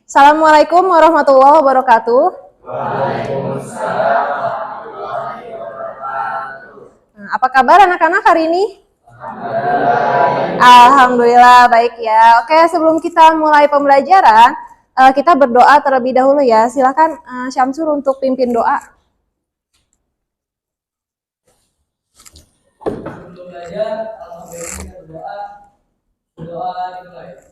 Assalamualaikum warahmatullahi wabarakatuh. Waalaikumsalam warahmatullahi wabarakatuh. Nah, apa kabar anak-anak hari ini? Alhamdulillah baik ya. Oke, sebelum kita mulai pembelajaran, kita berdoa terlebih dahulu ya. Silakan Syamsur untuk pimpin doa. Untuk belajar, alhamdulillah kita berdoa dimulai.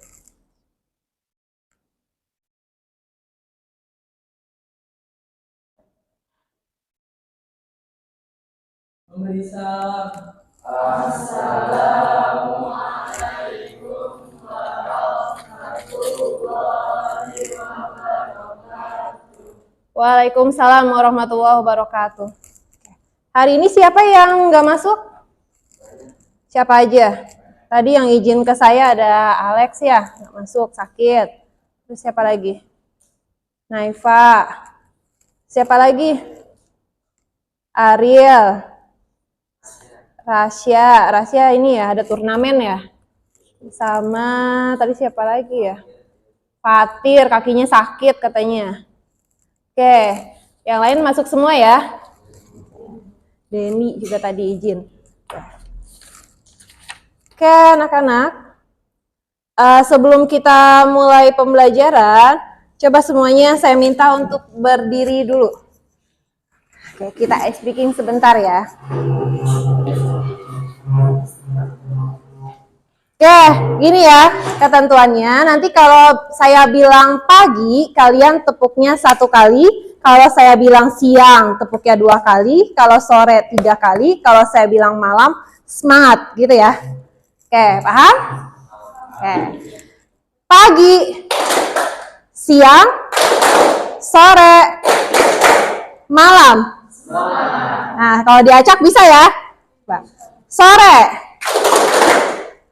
Memberi salam. Assalamualaikum warahmatullahi wabarakatuh. Waalaikumsalam warahmatullahi wabarakatuh. Hari ini siapa yang nggak masuk? Siapa aja? Tadi yang izin ke saya ada Alex ya, nggak masuk, sakit. Terus siapa lagi? Naifa. Siapa lagi? Ariel. Rasya ini ya, ada turnamen ya. Sama tadi siapa lagi ya? Fatir, kakinya sakit katanya. Oke, yang lain masuk semua ya. Denny juga tadi izin. Oke anak-anak, sebelum kita mulai pembelajaran, coba semuanya saya minta untuk berdiri dulu. Oke, kita ice breaking sebentar ya. Oke, gini ya ketentuannya. Nanti kalau saya bilang pagi, kalian tepuknya 1 kali. Kalau saya bilang siang, tepuknya 2 kali. Kalau sore 3 kali. Kalau saya bilang malam, semangat gitu ya. Oke, paham? Oke. Pagi, siang, sore, malam. Nah, kalau diacak bisa ya. Sore,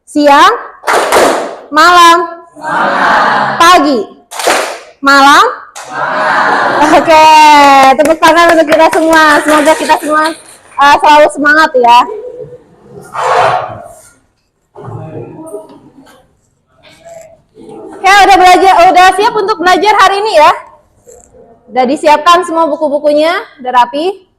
siang, malam, pagi, malam. Oke, tepuk tangan untuk kita semua. Semoga kita semua selalu semangat ya. Oke, udah siap untuk belajar hari ini ya? Udah disiapkan semua buku-bukunya, udah rapi?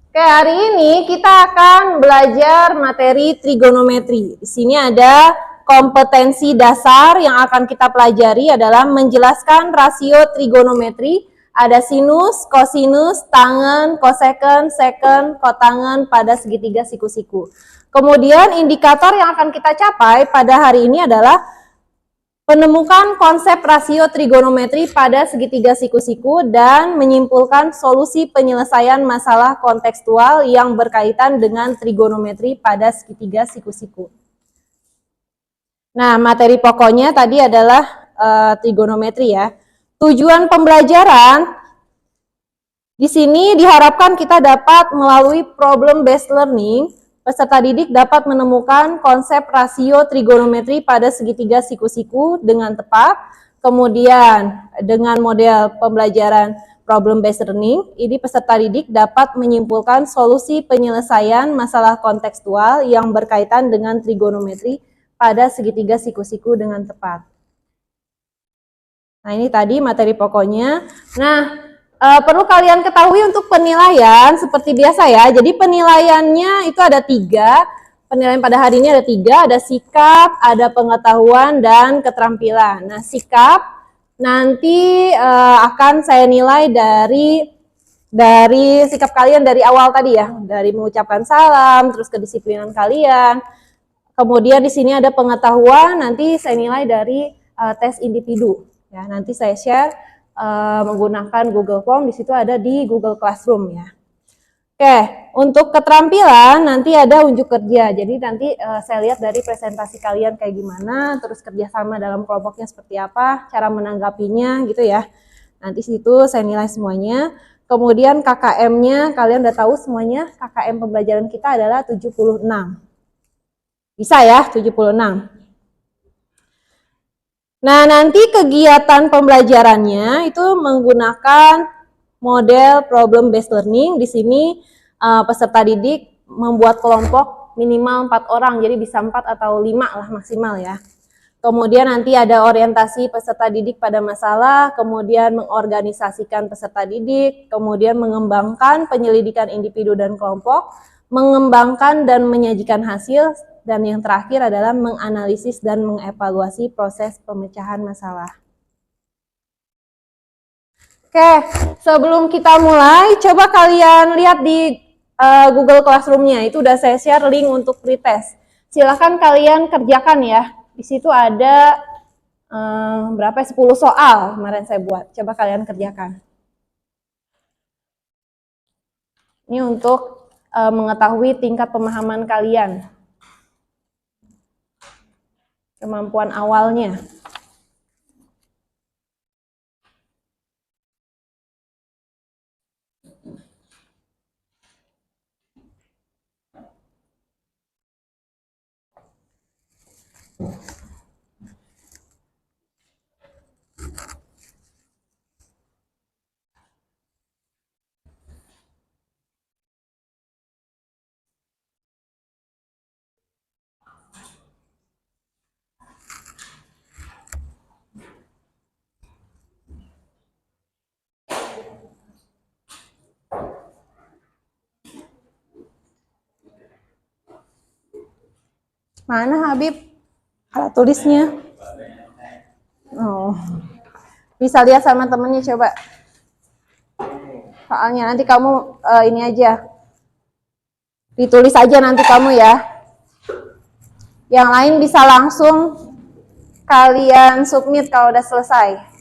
Oke, hari ini kita akan belajar materi trigonometri. Di sini ada kompetensi dasar yang akan kita pelajari adalah menjelaskan rasio trigonometri. Ada sinus, kosinus, tangen, koseken, seken, kotangen pada segitiga siku-siku. Kemudian indikator yang akan kita capai pada hari ini adalah penemukan konsep rasio trigonometri pada segitiga siku-siku dan menyimpulkan solusi penyelesaian masalah kontekstual yang berkaitan dengan trigonometri pada segitiga siku-siku. Nah, materi pokoknya tadi adalah trigonometri ya. Tujuan pembelajaran di sini diharapkan kita dapat melalui problem based learning. Peserta didik dapat menemukan konsep rasio trigonometri pada segitiga siku-siku dengan tepat. Kemudian dengan model pembelajaran problem based learning, ini peserta didik dapat menyimpulkan solusi penyelesaian masalah kontekstual yang berkaitan dengan trigonometri pada segitiga siku-siku dengan tepat. Nah, ini tadi materi pokoknya. Nah, perlu kalian ketahui untuk penilaian seperti biasa ya. Jadi penilaiannya itu ada 3. Penilaian pada hari ini ada 3. Ada sikap, ada pengetahuan, dan keterampilan. Nah, sikap nanti akan saya nilai dari sikap kalian dari awal tadi ya. Dari mengucapkan salam, terus kedisiplinan kalian. Kemudian di sini ada pengetahuan, nanti saya nilai dari tes individu. Ya, nanti saya share menggunakan Google Form, di situ ada di Google Classroom ya. Oke, untuk keterampilan nanti ada unjuk kerja. Jadi nanti saya lihat dari presentasi kalian kayak gimana, terus kerjasama dalam kelompoknya seperti apa, cara menanggapinya gitu ya. Nanti situ saya nilai semuanya. Kemudian KKM-nya kalian udah tahu semuanya, KKM pembelajaran kita adalah 76. Bisa ya, 76. Nah, nanti kegiatan pembelajarannya itu menggunakan model problem based learning. Di sini peserta didik membuat kelompok minimal 4 orang, jadi bisa 4 atau 5 lah maksimal ya. Kemudian nanti ada orientasi peserta didik pada masalah, kemudian mengorganisasikan peserta didik, kemudian mengembangkan penyelidikan individu dan kelompok, mengembangkan dan menyajikan hasil, dan yang terakhir adalah menganalisis dan mengevaluasi proses pemecahan masalah. Oke, sebelum kita mulai, coba kalian lihat di Google Classroom-nya, itu udah saya share link untuk pretest. Silakan kalian kerjakan ya. Di situ ada berapa? 10 soal kemarin saya buat. Coba kalian kerjakan. Ini untuk mengetahui tingkat pemahaman kalian. Kemampuan awalnya. Mana Habib? Alat tulisnya. Oh. Bisa lihat sama temennya coba. Soalnya nanti kamu ini aja. Ditulis aja nanti kamu ya. Yang lain bisa langsung kalian submit kalau udah selesai.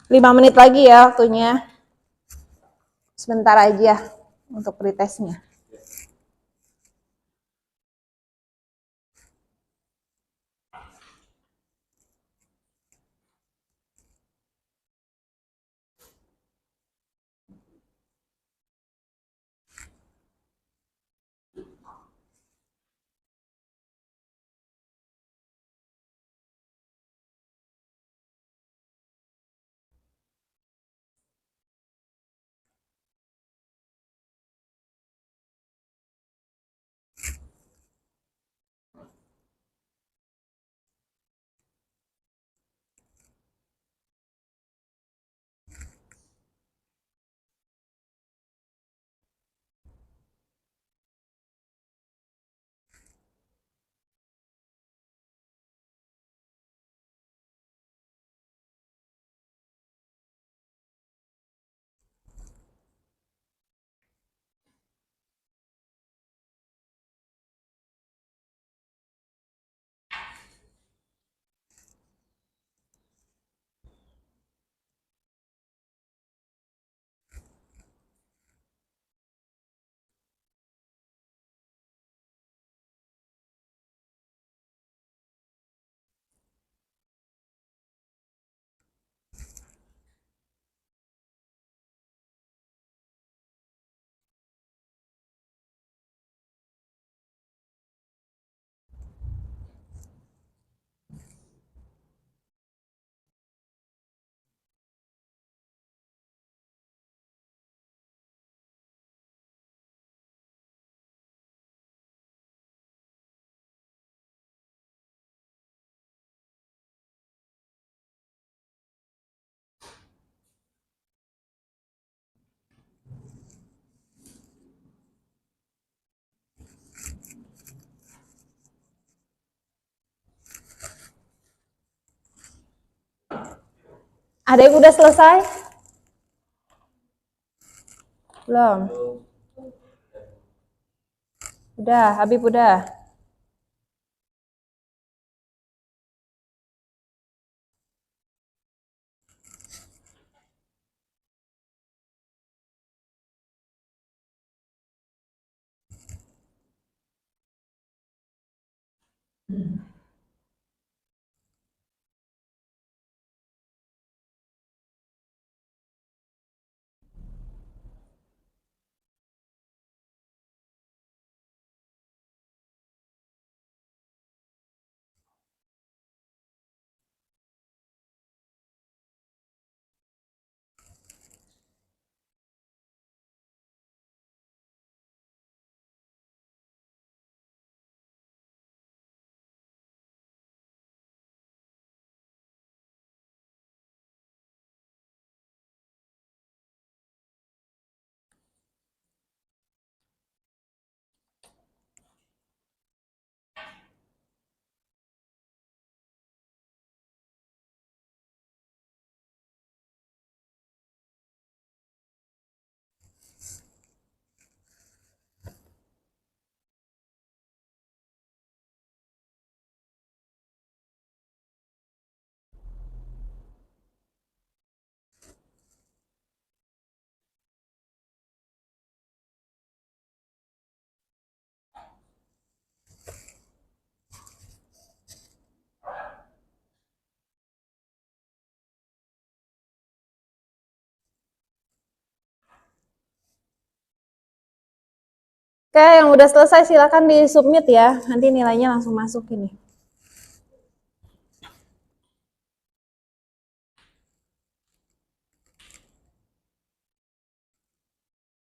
Lima menit lagi ya waktunya. Sebentar aja untuk pretestnya. Ada yang udah selesai? Belum? Udah, Habib udah. Oke, yang udah selesai silakan di submit ya. Nanti nilainya langsung masuk ini.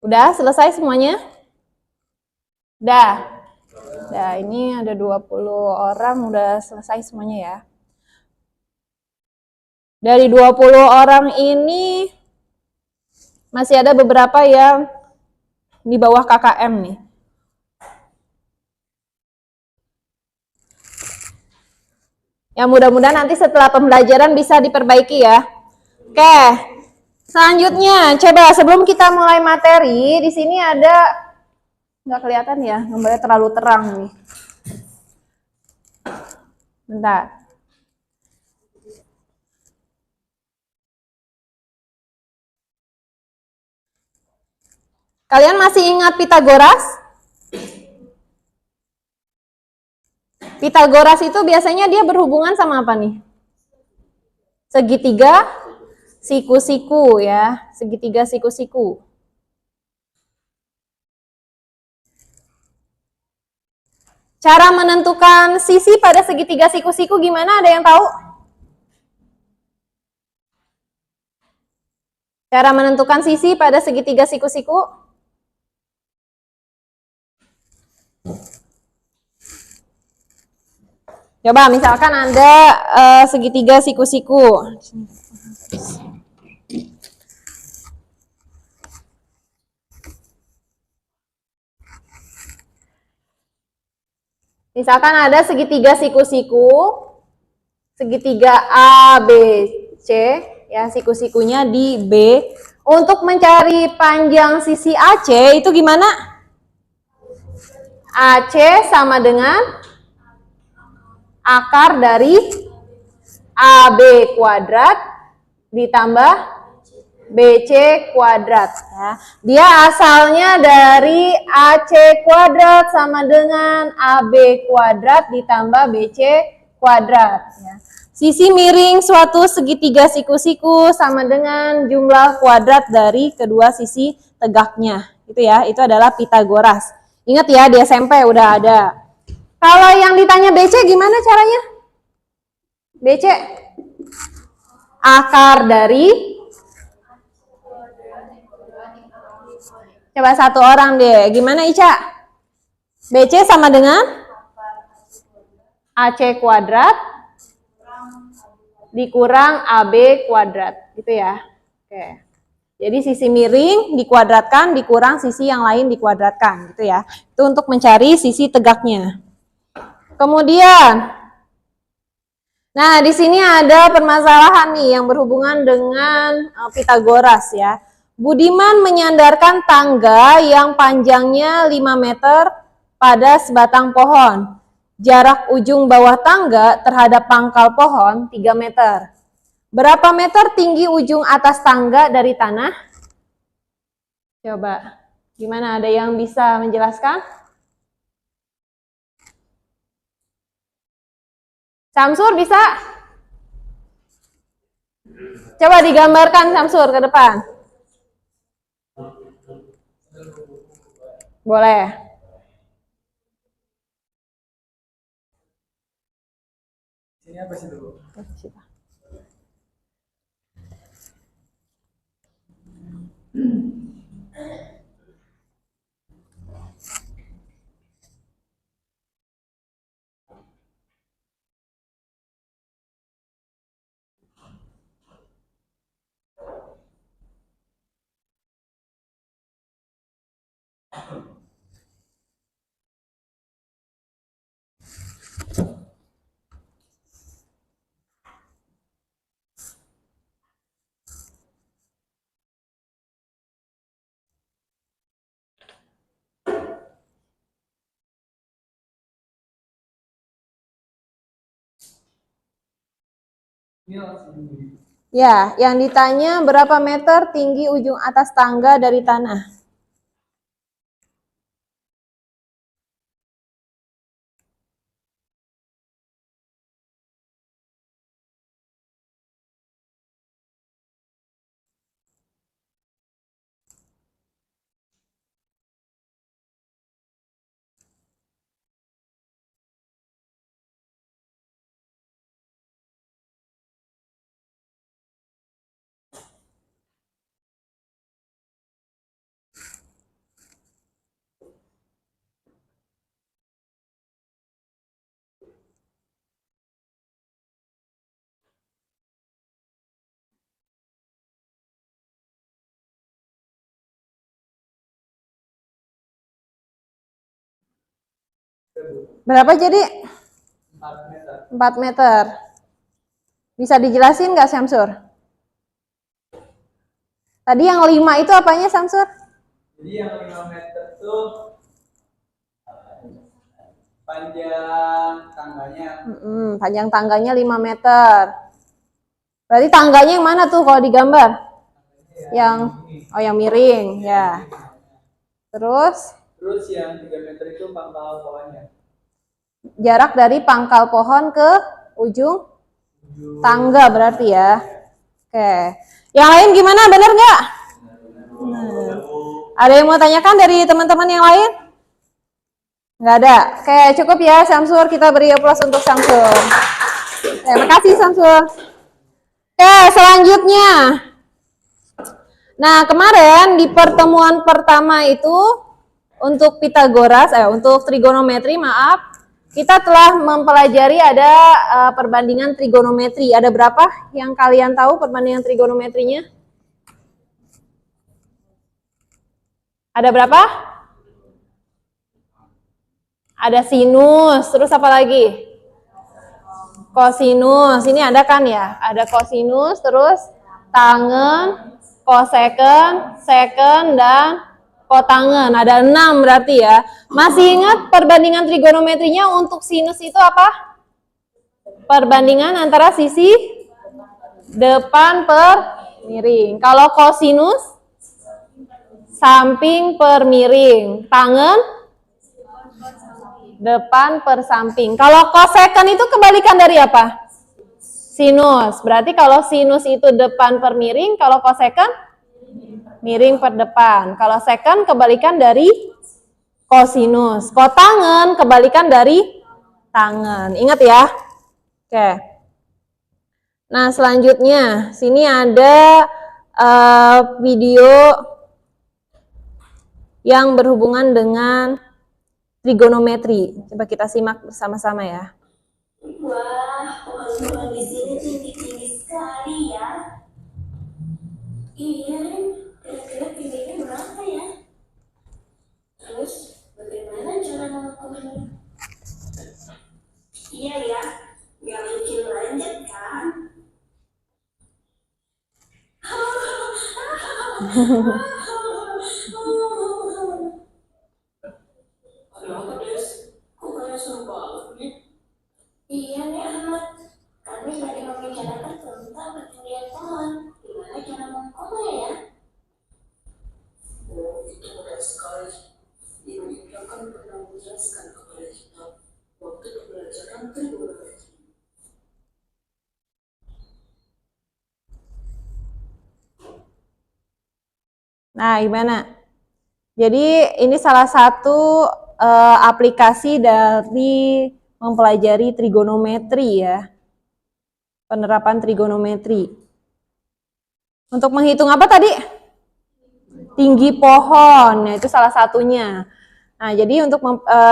Udah selesai semuanya? Udah. Nah, ini ada 20 orang udah selesai semuanya ya. Dari 20 orang ini masih ada beberapa yang di bawah KKM nih. Yang mudah-mudahan nanti setelah pembelajaran bisa diperbaiki ya. Oke. Selanjutnya, coba sebelum kita mulai materi, di sini ada nggak kelihatan ya, gambarnya terlalu terang nih. Bentar. Kalian masih ingat Pitagoras? Pitagoras itu biasanya dia berhubungan sama apa nih? Segitiga siku-siku ya, segitiga siku-siku. Cara menentukan sisi pada segitiga siku-siku gimana? Ada yang tahu? Cara menentukan sisi pada segitiga siku-siku? Coba misalkan Anda segitiga siku-siku. Misalkan ada segitiga siku-siku, segitiga A, B, C, ya siku-sikunya di B. Untuk mencari panjang sisi AC itu gimana? AC sama dengan akar dari AB kuadrat ditambah BC kuadrat ya. Dia asalnya dari AC kuadrat sama dengan AB kuadrat ditambah BC kuadrat ya. Sisi miring suatu segitiga siku-siku sama dengan jumlah kuadrat dari kedua sisi tegaknya. Itu ya, itu adalah Pitagoras. Ingat ya, di SMP udah ada. Kalau yang ditanya BC gimana caranya? BC akar dari, coba satu orang deh, gimana Ica? BC sama dengan AC kuadrat dikurang AB kuadrat, gitu ya. Oke. Jadi sisi miring dikuadratkan dikurang sisi yang lain dikuadratkan, gitu ya. Itu untuk mencari sisi tegaknya. Kemudian Nah, di sini ada permasalahan nih yang berhubungan dengan Pitagoras ya. Budiman menyandarkan tangga yang panjangnya 5 meter pada sebatang pohon. Jarak ujung bawah tangga terhadap pangkal pohon 3 meter. Berapa meter tinggi ujung atas tangga dari tanah? Coba, gimana? Ada yang bisa menjelaskan? Samsur bisa? Coba digambarkan Samsur ke depan. Boleh. Ini apa sih dulu? Ini langsung. Ya, yang ditanya berapa meter tinggi ujung atas tangga dari tanah? Berapa jadi? 4 meter. 4 meter. Bisa dijelasin nggak Samsur? Tadi yang 5 itu apanya Samsur? Jadi yang 5 meter tuh panjang tangganya. Panjang tangganya 5 meter. Berarti tangganya yang mana tuh kalau digambar? Yang miring, ya. Terus yang 3 meter itu pangkal pohonnya. jarak dari pangkal pohon ke ujung tangga berarti ya. Oke. Yang lain gimana? Bener nggak? Ada yang mau tanyakan dari teman-teman yang lain? Nggak ada. Oke, cukup ya Samsur. Kita beri aplaus untuk Samsur. Terima kasih Samsur. Oke, selanjutnya. Nah, kemarin di pertemuan pertama itu untuk Pitagoras, untuk trigonometri, maaf, kita telah mempelajari ada perbandingan trigonometri. Ada berapa yang kalian tahu perbandingan trigonometrinya? Ada berapa? Ada sinus, terus apa lagi? Kosinus, ini ada kan ya? Ada kosinus, terus tangen, koseken, seken, dan kotangen. Ada 6 berarti ya. Masih ingat perbandingan trigonometrinya untuk sinus itu apa? Perbandingan antara sisi depan per miring. Kalau kosinus, samping per miring. Tangen, depan per samping. Kalau koseken itu kebalikan dari apa? Sinus. Berarti kalau sinus itu depan per miring, kalau koseken miring per depan. Kalau seken kebalikan dari kosinus. Kotangen kebalikan dari tangen. Ingat ya. Oke. Nah, selanjutnya sini ada video yang berhubungan dengan trigonometri. Coba kita simak bersama-sama ya. Wah, pohon-pohon di sini tinggi-tinggi sekali ya. Iya, kira-kira tingginya berapa ya? Terus, bagaimana cara mengukurnya? Iya ya, nggak mungkin manjat Ada apa, Des? Kok kayak seru banget nih? Iya nih, Ahmad. Kami lagi membicarakan tentang ketinggian pohon. Gimana cara mengukurnya ya? Oh, itu mudah sekali. Ibu Indra kan pernah menjelaskan kepada kita waktu pembelajaran trigonometri. Nah, gimana? Jadi ini salah satu aplikasi dari mempelajari trigonometri ya. Penerapan trigonometri. Untuk menghitung apa tadi? Tinggi pohon, ya, itu salah satunya. Nah, jadi untuk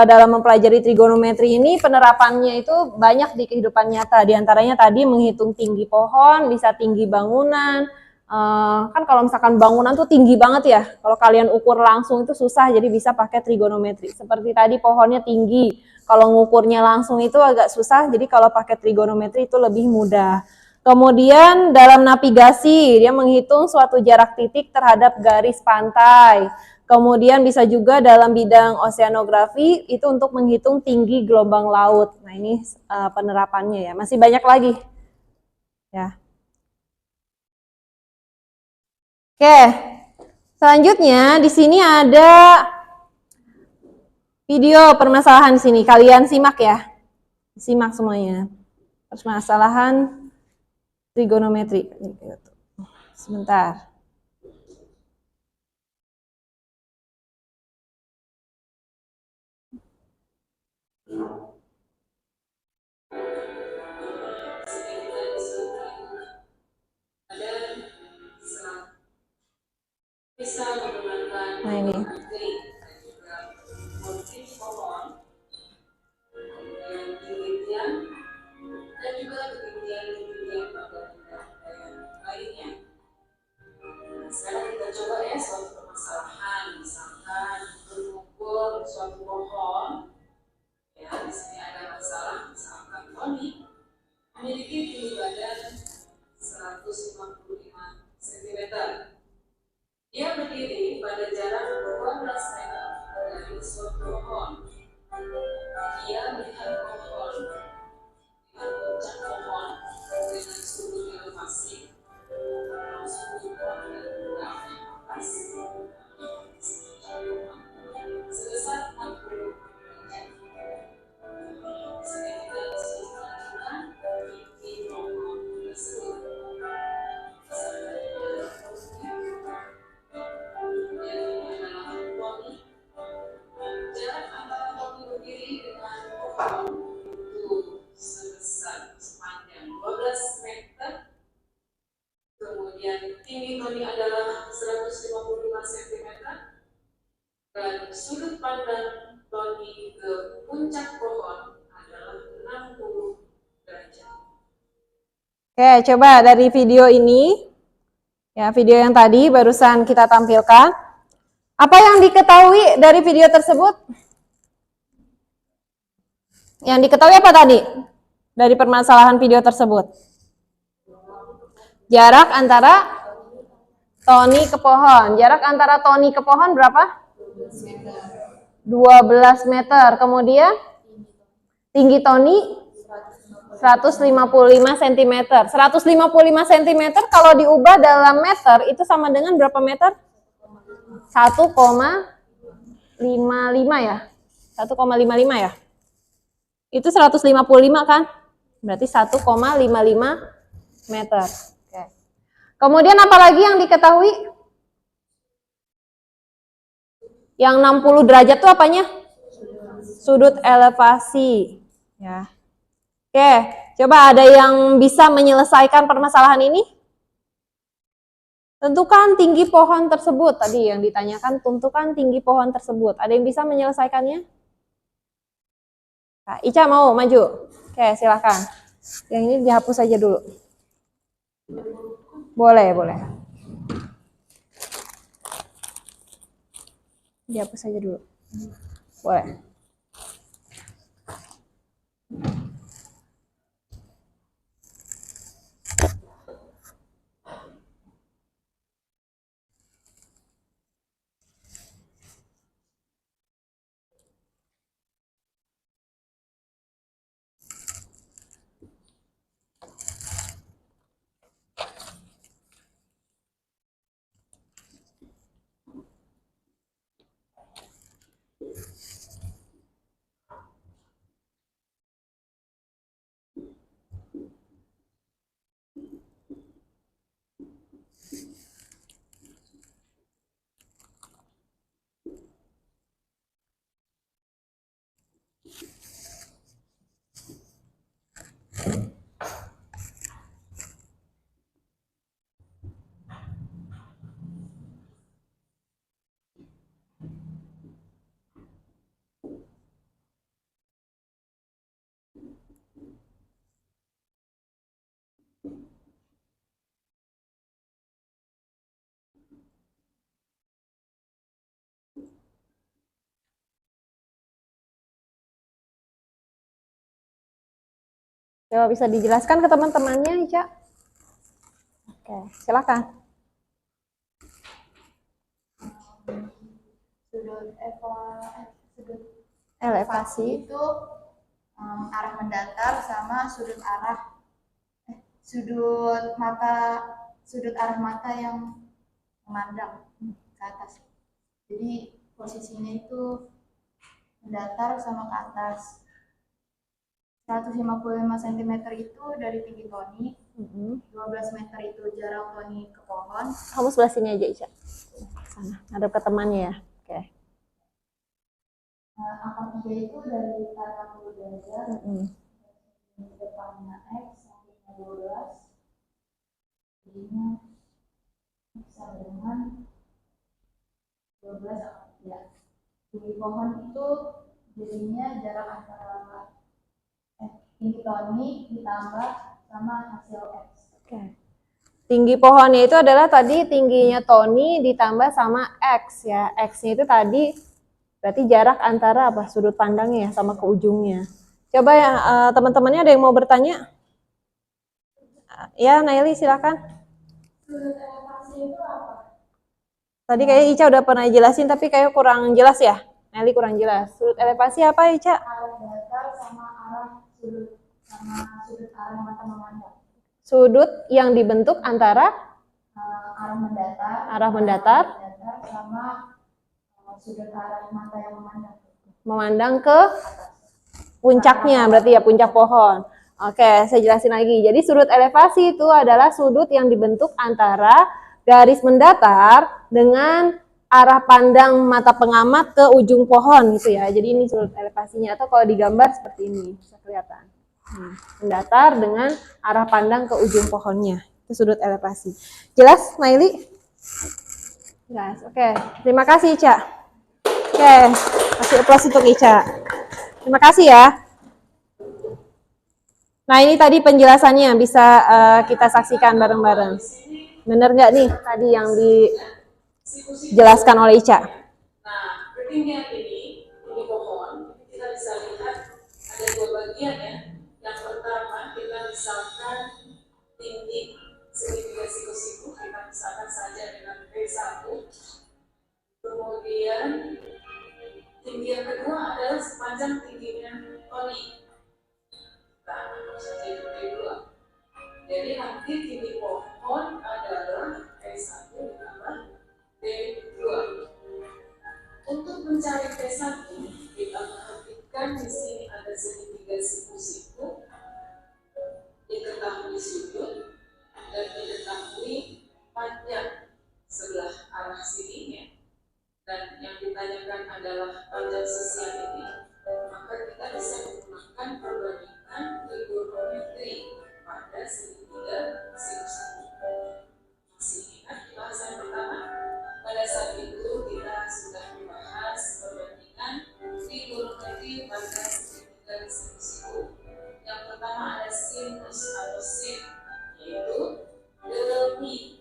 dalam mempelajari trigonometri ini penerapannya itu banyak di kehidupan nyata. Di antaranya tadi menghitung tinggi pohon, bisa tinggi bangunan. Kan kalau misalkan bangunan tuh tinggi banget ya. Kalau kalian ukur langsung itu susah, jadi bisa pakai trigonometri. Seperti tadi pohonnya tinggi. Kalau ngukurnya langsung itu agak susah, jadi kalau pakai trigonometri itu lebih mudah. Kemudian dalam navigasi, dia menghitung suatu jarak titik terhadap garis pantai. Kemudian bisa juga dalam bidang oseanografi, itu untuk menghitung tinggi gelombang laut. Nah ini penerapannya ya, masih banyak lagi. Ya. Oke, selanjutnya di sini ada video permasalahan di sini. Kalian simak ya, simak semuanya. Permasalahan trigonometri. Sebentar. Bisa menggunakan Nah ini. motif pohon, kemudian ketinggian, dan juga ketinggian pada bidang lainnya. Sekarang kita coba ya suatu permasalahan, misalkan mengukur suatu pohon. Ya, di sini ada masalah, misalkan Tony memiliki tinggi badan 155 cm. Dia berdiri pada jarak 12 meter dari suatu pohon. Dia melihat pohon dengan puncak pohon dengan sudut elevasi sudut pohon dari atas sebesar 60 derajat. Sehingga kita bisa menentukan tinggi pohon tersebut. Jarak antara Tony berdiri dengan pohon itu sebesar sepanjang 12 meter. Kemudian tinggi Tony adalah 155 cm dan sudut pandang Tony ke puncak pohon adalah 60 derajat. Oke, coba dari video ini, ya video yang tadi barusan kita tampilkan. Apa yang diketahui dari video tersebut? Yang diketahui apa tadi? Dari permasalahan video tersebut. Jarak antara Tony ke pohon. Jarak antara Tony ke pohon berapa? 12 meter. Kemudian tinggi Tony 155 cm. 155 cm kalau diubah dalam meter itu sama dengan berapa meter? 1,55 ya. 1,55 ya. Itu 155 kan? Berarti 1,55 meter. Oke. Kemudian apa lagi yang diketahui? Yang 60 derajat itu apanya? Sudut elevasi. Ya. Oke, coba ada yang bisa menyelesaikan permasalahan ini? Tentukan tinggi pohon tersebut. Tadi yang ditanyakan, tentukan tinggi pohon tersebut. Ada yang bisa menyelesaikannya? Nah, Ica mau maju? Oke, silahkan. Yang ini dihapus saja dulu. Boleh, boleh. Dihapus saja dulu. Boleh. Coba bisa dijelaskan ke teman-temannya, Ica? Oke, silakan. Sudut Elevasi. itu arah mendatar sama sudut arah mata yang memandang ke atas. Jadi posisinya itu mendatar sama ke atas. 155 cm itu dari tinggi Tony, 12 meter itu jarak Tony ke pohon. Kamu sebelah sini aja, Ica. Sana, ngadep ke temannya ya. Oke. Angka 3 itu dari tanah 10 derajat, depannya X, sampingnya 12, jadinya sama dengan 12 angka 3. Tinggi pohon itu jadinya jarak antara tinggi Tony ditambah sama hasil X. Oke. Tinggi pohonnya itu adalah tadi tingginya Tony ditambah sama X ya. X-nya itu tadi berarti jarak antara apa? Sudut pandangnya ya sama ke ujungnya. Coba ya teman-temannya ada yang mau bertanya? Ya, Naili silakan. Sudut elevasi itu apa? Tadi kayak Ica udah pernah jelasin tapi kayak kurang jelas ya. Naili kurang jelas. Sudut elevasi apa, Ica? Arah datar sama sudut arah mata memandang. Sudut yang dibentuk antara Arah mendatar sama sudut arah mata yang memandang ke puncaknya, berarti ya puncak pohon. Oke, saya jelasin lagi. Jadi sudut elevasi itu adalah sudut yang dibentuk antara garis mendatar dengan arah pandang mata pengamat ke ujung pohon gitu ya. Jadi ini sudut elevasinya, atau kalau digambar seperti ini bisa kelihatan. Mendatar dengan arah pandang ke ujung pohonnya. Itu sudut elevasi. Jelas, Naili? Jelas. Oke, terima kasih, Ica. Oke, kasih aplaus untuk Ica. Terima kasih ya. Nah, ini tadi penjelasannya bisa kita saksikan bareng-bareng. Bener nggak nih tadi yang dijelaskan oleh Ica? Nah, ketinggian ini pohon, kita bisa lihat ada dua bagian ya. Yang pertama, kita misalkan tinggi segitiga siku-siku, kita misalkan saja dengan P1. Kemudian tinggi yang kedua adalah sepanjang tingginya Tony. Nah, jadi P2. Jadi nanti tinggi pohon adalah P1 ditambah P2. Untuk mencari P1, kita perhatikan di sini ada segitiga siku-siku, diketahui sudut, dan diketahui panjang sebelah arah sininya. Dan yang ditanyakan adalah panjang sisi yang ini, maka kita bisa menggunakan perbandingan trigonometri pada segitiga siku-siku. Masih ingat bahasan pertama? Pada saat itu kita sudah membahas perbandingan trigonometri pada segitiga siku-siku. Yang pertama ada sinus atau sin, yaitu delmi.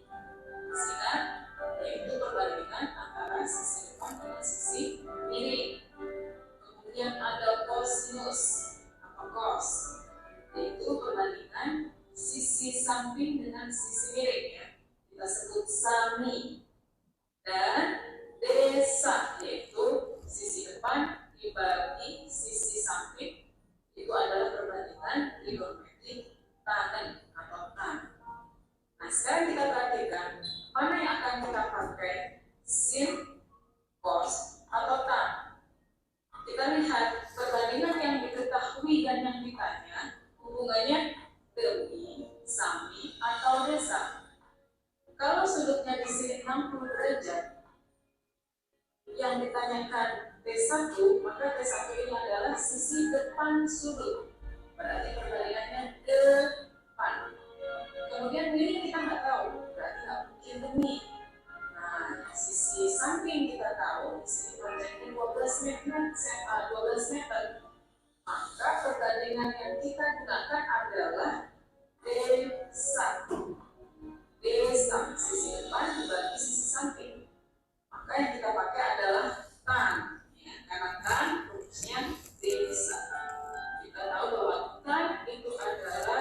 Ingat, yaitu perbandingan antara sisi depan dengan sisi miring. Kemudian ada kosinus atau cos, yaitu perbandingan sisi samping dengan sisi miring ya. Kita sebut sami. Dan desa, yaitu sisi depan dibagi sisi samping, itu adalah perbandingan trigonometri tan atau tan. Nah, sekarang kita perhatikan mana yang akan kita pakai, sin, cos, atau tan. Kita lihat perbandingan yang diketahui dan yang ditanya hubungannya demi, sami, atau desa. Kalau sudutnya di sini 60 derajat, yang ditanyakan T1, maka T1 ini adalah sisi depan sudut. Berarti perbandingannya depan. Kemudian ini kita nggak tahu, berarti nggak mungkin demi. Nah, sisi samping kita tahu, di sini panjangnya 12 meter. Maka perbandingan yang kita gunakan adalah D1. D1, sisi depan dibagi sisi samping. Maka yang kita pakai adalah tan, ya, karena tan rumusnya D1. Kita tahu bahwa tan itu adalah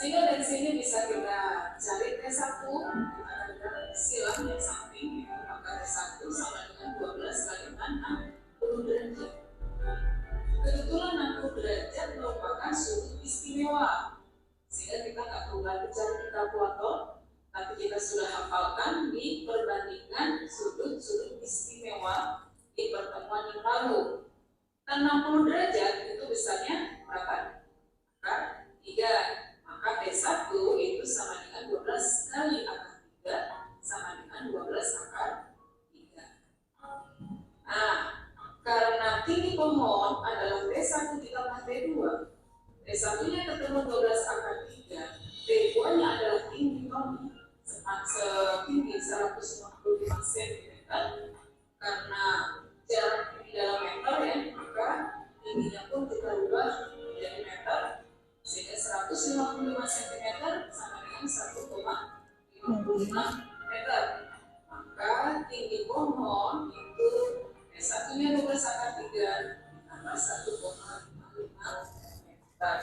Sehingga dari sini bisa kita cari T1, kita ada silang yang samping, maka T1 sama dengan 12 kali 60 derajat. Kebetulan 60 derajat merupakan sudut istimewa, sehingga kita nggak perlu lagi cari kalkulator, tapi kita sudah hafalkan di perbandingan sudut-sudut istimewa di pertemuan yang lalu. Dan 60 derajat itu besarnya berapa? Maka 3. Maka T1 itu sama dengan 12 kali akar 3 sama dengan 12 akar 3. Nah, karena tinggi pohon adalah T1 ditambah T2. T1-nya ketemu 12 akar 3, T2-nya adalah tinggi pohon setinggi 155 cm. Karena jarak di dalam meter ya, maka tingginya pun kita ubah menjadi meter, sehingga 155 cm sama dengan 1,55 meter. Maka tinggi pohon itu S1-nya 12 akar 3 ditambah 1,55 meter.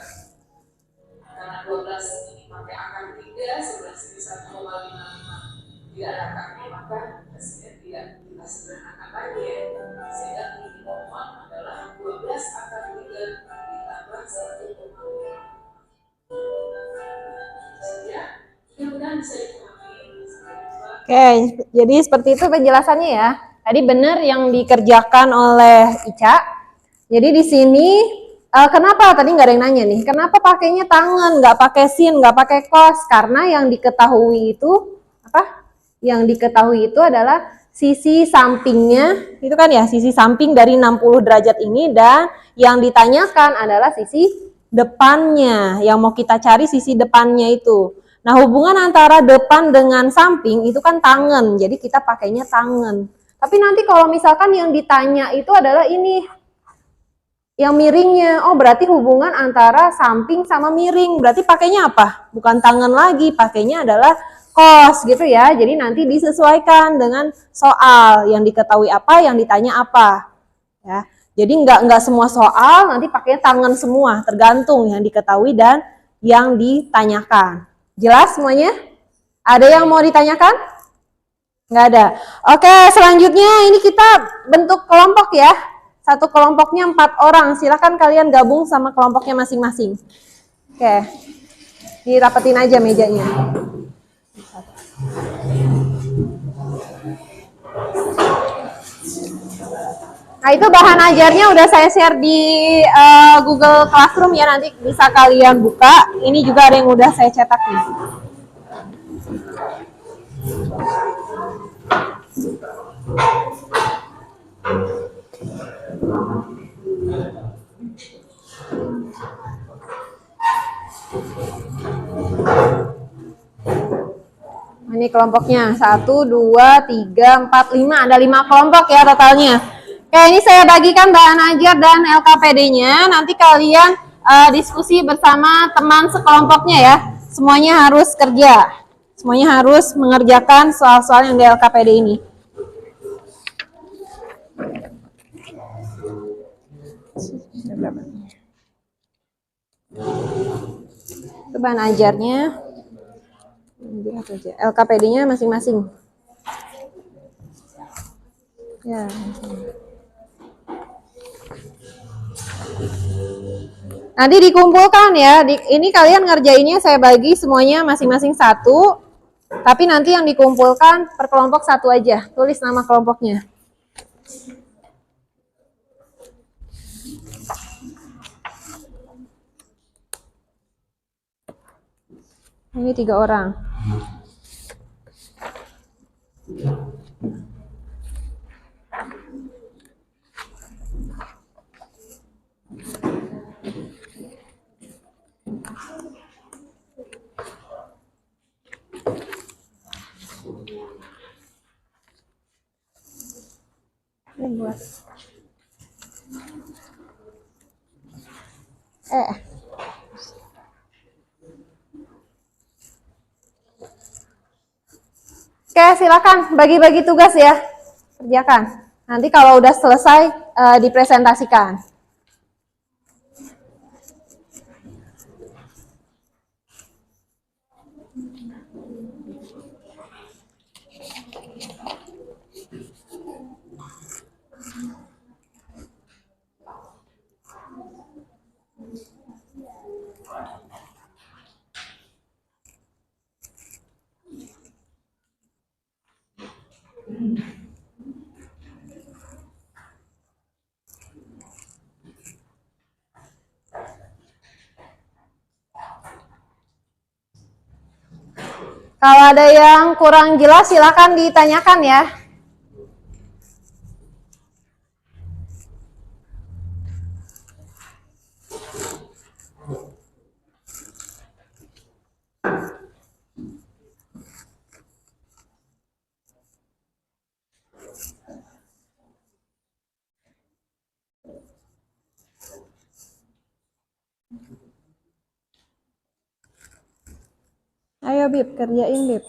Karena 12 ini pakai akar 3, 11 ini 1,55 tidak ada akarnya, maka hasilnya tidak kita sederhanakan lagi ya. Sehingga tinggi pohon adalah 12 akar 3 ditambah 1,55. Ya, mudah-mudahan bisa dipahami. Oke, jadi seperti itu penjelasannya ya. Tadi benar yang dikerjakan oleh Ica. Jadi di sini kenapa tadi nggak ada yang nanya nih? Kenapa pakainya tangan, nggak pakai sin, nggak pakai kos? Karena yang diketahui itu apa? Yang diketahui itu adalah sisi sampingnya, itu kan ya, sisi samping dari 60 derajat ini, dan yang ditanyakan adalah sisi depannya. Yang mau kita cari sisi depannya itu. Nah, hubungan antara depan dengan samping itu kan tangan, jadi kita pakainya tangan. Tapi nanti kalau misalkan yang ditanya itu adalah ini, yang miringnya, oh berarti hubungan antara samping sama miring, berarti pakainya apa? Bukan tangan lagi, pakainya adalah kos gitu ya. Jadi nanti disesuaikan dengan soal, yang diketahui apa, yang ditanya apa. Ya, jadi nggak semua soal nanti pakainya tangan semua, tergantung yang diketahui dan yang ditanyakan. Jelas semuanya? Ada yang mau ditanyakan? Nggak ada. Oke, selanjutnya ini kita bentuk kelompok ya. Satu kelompoknya 4 orang. Silakan kalian gabung sama kelompoknya masing-masing. Oke, dirapetin aja mejanya. Nah, itu bahan ajarnya udah saya share di Google Classroom ya, nanti bisa kalian buka. Ini juga ada yang udah saya cetak nih. Ini kelompoknya 1, 2, 3, 4, 5. Ada 5 kelompok ya totalnya. Oke, ini saya bagikan bahan ajar dan LKPD-nya. Nanti kalian diskusi bersama teman sekelompoknya ya. Semuanya harus kerja. Semuanya harus mengerjakan soal-soal yang di LKPD ini. Itu bahan ajarnya. LKPD-nya masing-masing. Ya. Nanti dikumpulkan ya. Ini kalian ngerjainnya saya bagi semuanya masing-masing 1. Tapi nanti yang dikumpulkan per kelompok 1 aja. Tulis nama kelompoknya. Ini 3 orang. Ini buat. Oke, silakan bagi-bagi tugas ya. Kerjakan. Nanti kalau udah selesai dipresentasikan. Kalau ada yang kurang jelas silakan ditanyakan ya. Ayo Bib, kerjain Bib.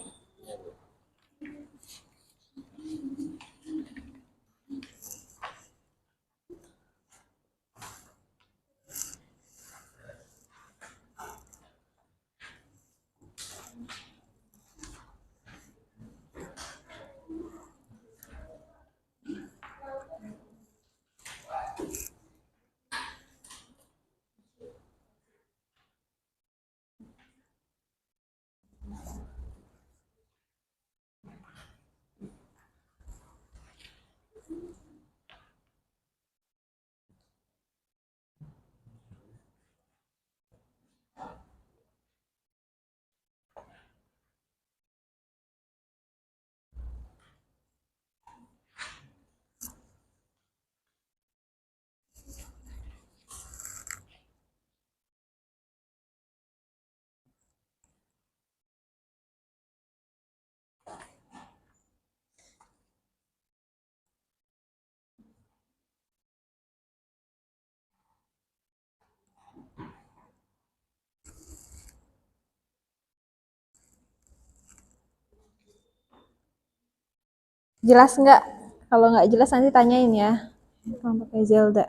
Jelas nggak? Kalau nggak jelas nanti tanyain ya. Kalau pakai Zelda.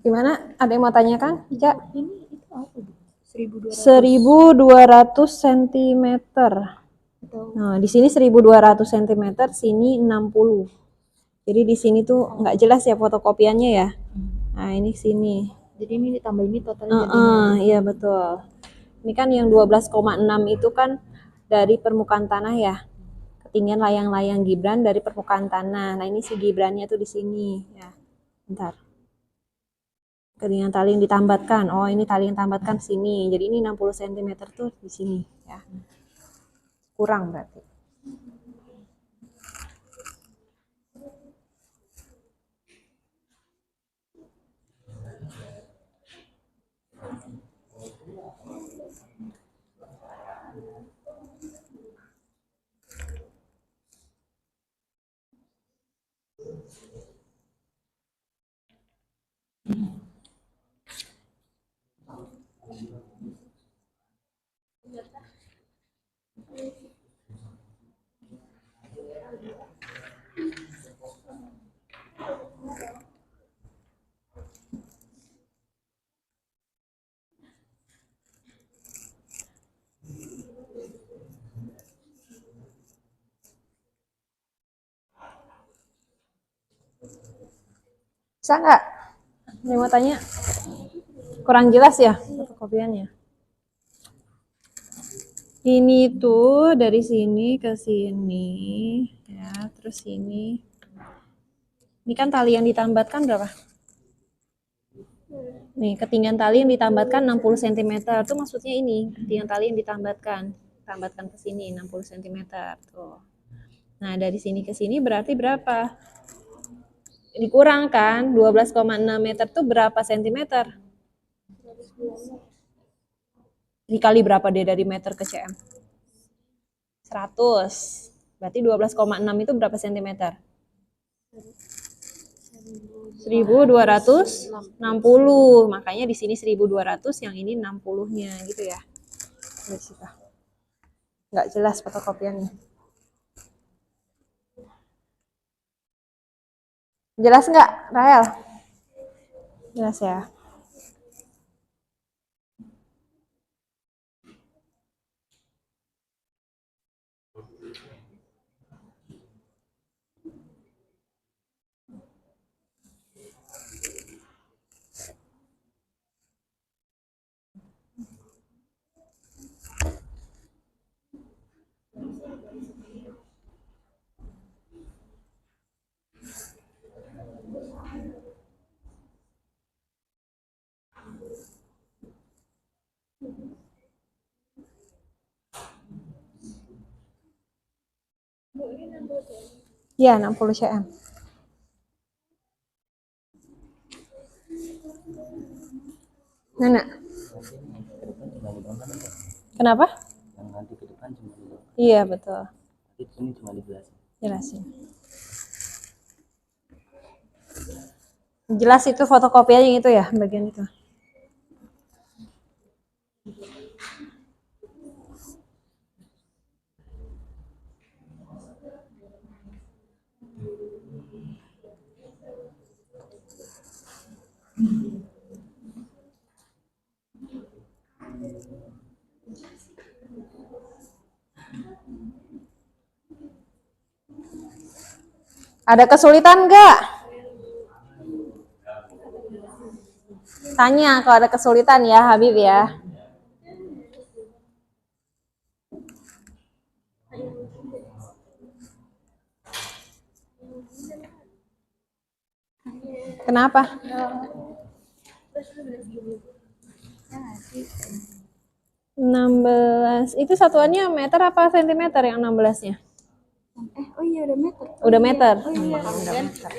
Gimana? Ada yang mau tanyakan? Ica? Ini itu apa, Bu? 1200 1200 cm. atau Nah, di sini 1200 cm, sini 60. Jadi di sini tuh nggak jelas ya fotokopiannya ya. Nah, ini sini. jadi ini ditambah ini totalnya jadi ini aja. Iya betul. Ini kan yang 12,6 itu kan dari permukaan tanah ya. Ketinggian layang-layang Gibran dari permukaan tanah. Nah, ini si Gibrannya tuh di sini ya. Bentar. Ketinggian tali yang ditambatkan. Oh, ini tali yang tambatkan sini. Jadi ini 60 cm tuh di sini ya. Kurang berarti. Bisa nggak? Ada mau tanya? Kurang jelas ya fotokopiannya? Ini tuh dari sini ke sini ya, terus sini. Ini kan tali yang ditambatkan berapa? Nih, ketinggian tali yang ditambatkan 60 cm. Itu maksudnya ini, ketinggian tali yang ditambatkan. Tambatkan ke sini 60 cm. Tuh. Nah, dari sini ke sini berarti berapa? Dikurangkan 12,6 meter tuh berapa sentimeter? Dikali berapa dia dari meter ke cm? 100. Berarti 12,6 itu berapa sentimeter? 1260. Makanya di sini 1200, yang ini 60-nya gitu ya. Nggak jelas fotokopiannya. Jelas nggak, Rahel? Jelas ya. Ya, 60 cm. Nana. Kenapa? Yang nanti ke depan cuma dulu. Iya, betul. Nanti sini cuma dijelasin. Jelasin. Jelas itu fotokopiannya itu ya, bagian itu. Ada kesulitan nggak? Tanya kalau ada kesulitan ya, Habib ya. Kenapa? 16. Itu satuannya meter apa sentimeter yang 16-nya? Oh iya udah meter. Udah meter. Oh iya. Udah meter.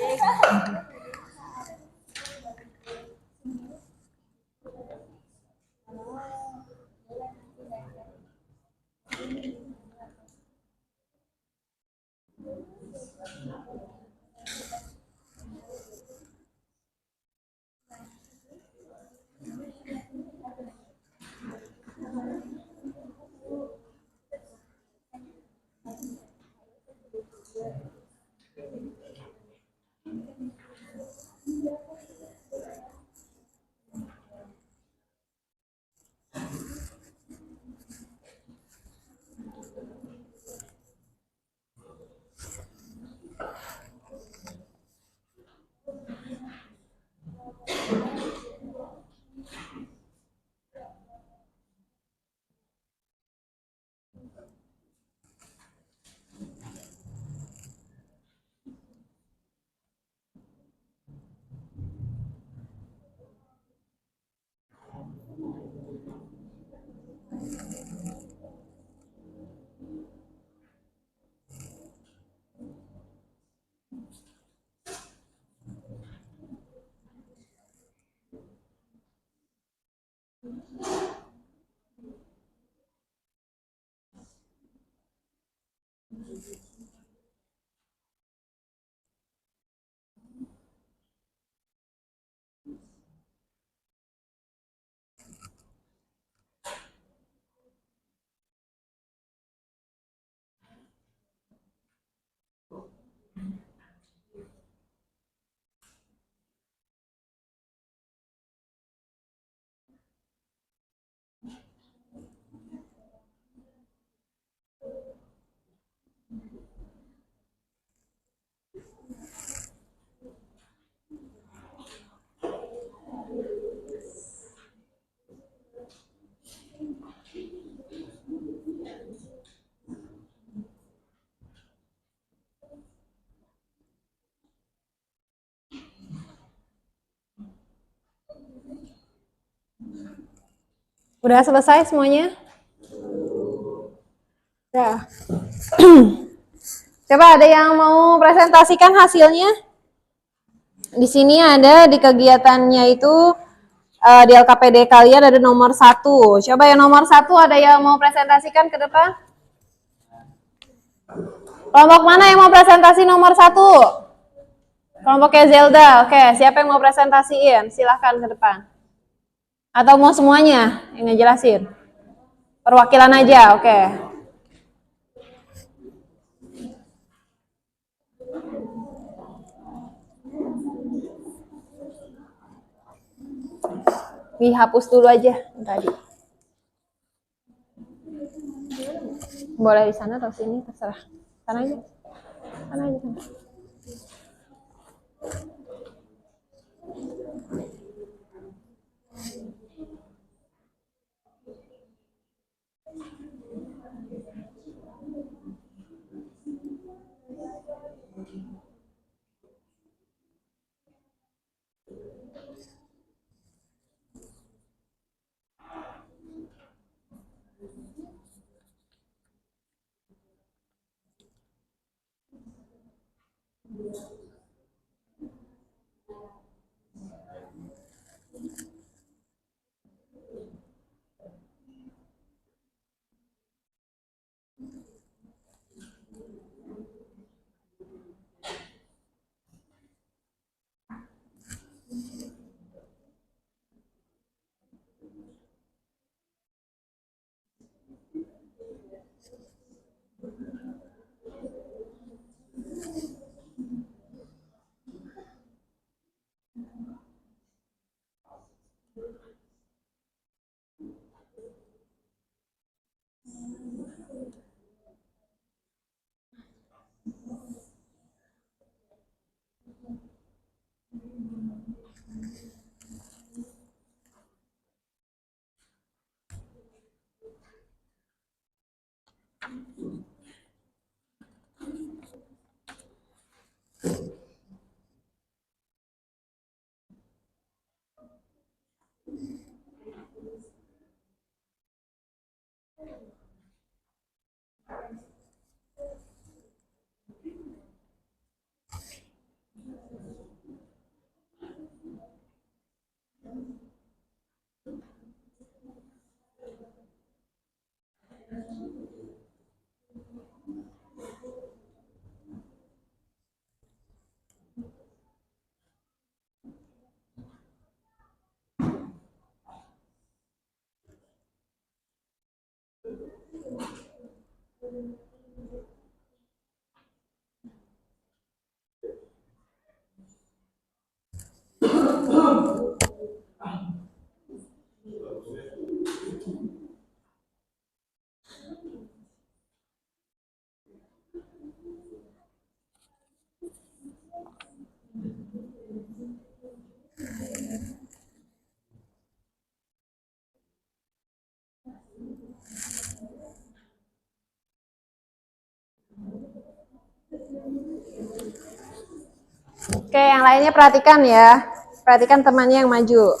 Udah selesai semuanya? Udah. Coba ada yang mau presentasikan hasilnya? Di sini ada di kegiatannya itu di LKPD kalian ada nomor 1. Coba yang nomor 1 ada yang mau presentasikan ke depan? Kelompok mana yang mau presentasi nomor 1? Kelompoknya Zelda. Oke, siapa yang mau presentasiin? Silahkan ke depan. Atau mau semuanya yang ngejelasin? Perwakilan aja, oke. Dihapus dulu aja tadi. Boleh di sana atau sini, terserah. Sana aja. Sana aja. Sana. Oke, yang lainnya perhatikan ya. Perhatikan temannya yang maju.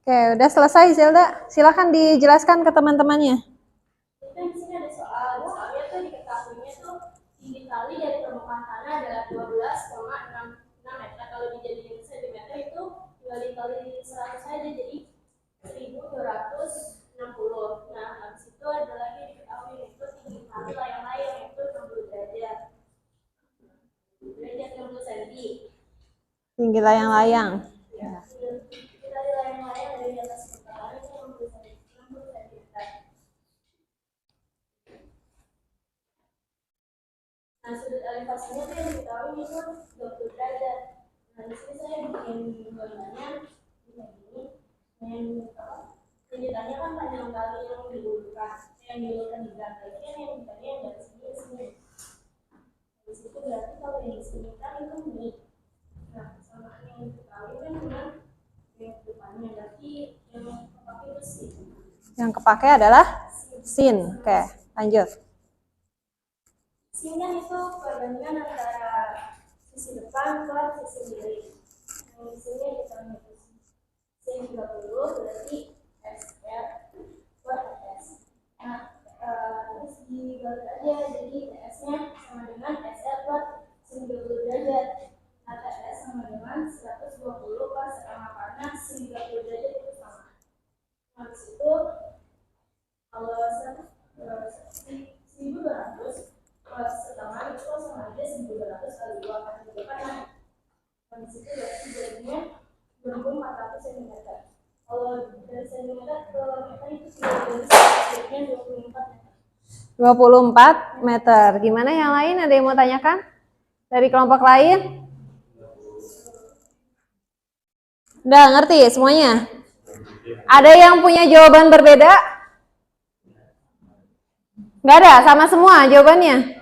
Oke, udah selesai Zelda. Silakan dijelaskan ke teman-temannya. Itu di sini ada soalnya tuh diketahuinya tuh tinggi kali dari permukaan tanah adalah 12,66 meter. Kalau dijadikan sentimeter itu tinggal dikali 100 saja, jadi 1260. Nah, habis itu ada lagi diketahui itu tinggi kali layang-layang itu 60 derajat. Derajat 60 cm. Tinggi layang-layang. Ya. Tinggi kali layang-layang dari atas permukaan itu 60 cm. Nah, sudut elevasinya tuh yang diketahui itu 20 derajat. Nah, di sini saya bikin gambarnya begini. Yang ditanya kan panjang kali yang diulurkan, yang diberat lagi kan yang ditanya yang dari sini ke sini. Di situ berarti kalau yang di sini kan itu ini. Nah, sama yang diketahui kan dengan yang depannya, berarti yang pakai itu sih. Yang kepake adalah sin. Oke, lanjut. Sin kan itu perbandingan antara sisi depan ke sisi kiri. Yang di sini kita itu sin 30 berarti SR per S. Nah, terus dibalik aja, jadi TS-nya sama dengan SR per sin 30 derajat. Nah, TS sama dengan 120 per setengah panas sin 30 derajat itu sama. Nah, di situ kalau 1200 setengah itu sama aja 1200 kali 2 kan itu kan naik. Dan disitu berarti jadinya 2400 cm. Kalau dari cm ke meter itu jadinya 24 meter. 24 meter. Gimana yang lain? Ada yang mau tanyakan? Dari kelompok lain? Udah ngerti semuanya? Ada yang punya jawaban berbeda? Nggak ada, sama semua jawabannya?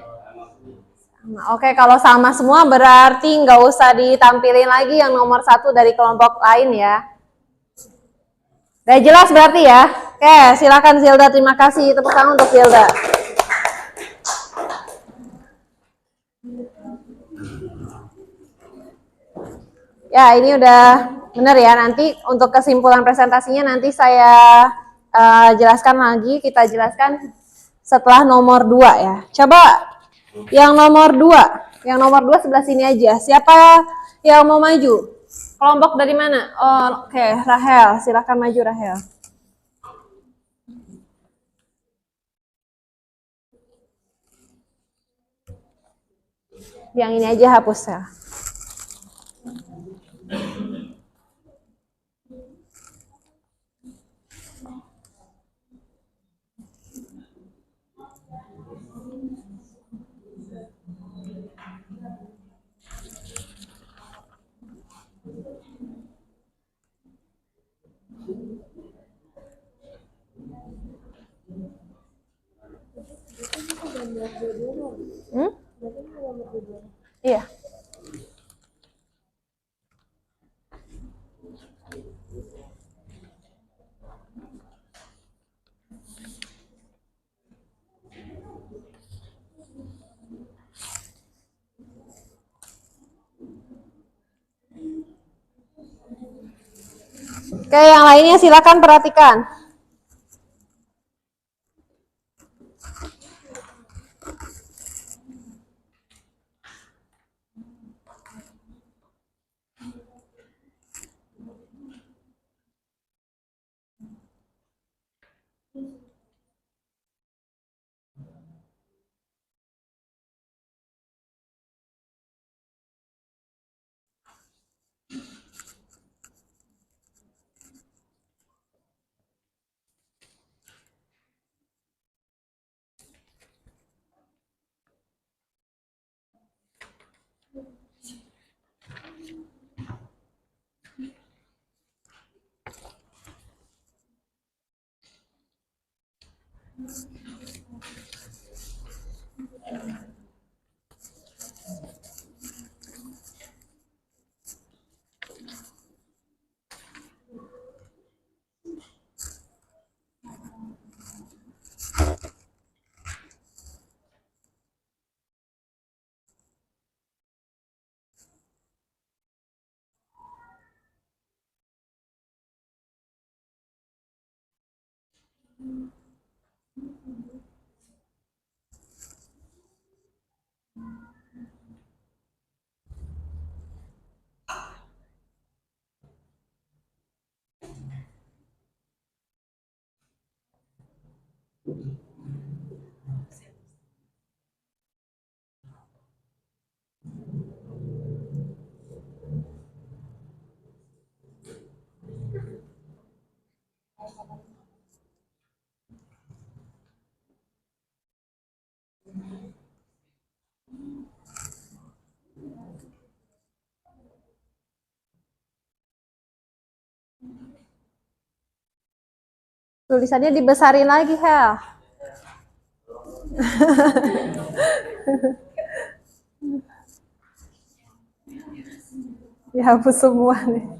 Oke, kalau sama semua berarti nggak usah ditampilin lagi yang nomor 1 dari kelompok lain ya. Udah jelas berarti ya? Oke, silakan Zelda. Terima kasih. Tepuk tangan untuk Zelda. Ya, ini udah benar ya. Nanti untuk kesimpulan presentasinya nanti saya jelaskan lagi. Kita jelaskan setelah nomor 2 ya. Coba yang nomor 2. Yang nomor 2 sebelah sini aja. Siapa yang mau maju? Kelompok dari mana? Oh, oke, Rahel. Silakan maju, Rahel. Yang ini aja hapus ya. Iya. Oke, yang lainnya silakan perhatikan. Tulisannya dibesarin lagi, Hel. Dihapus semua nih.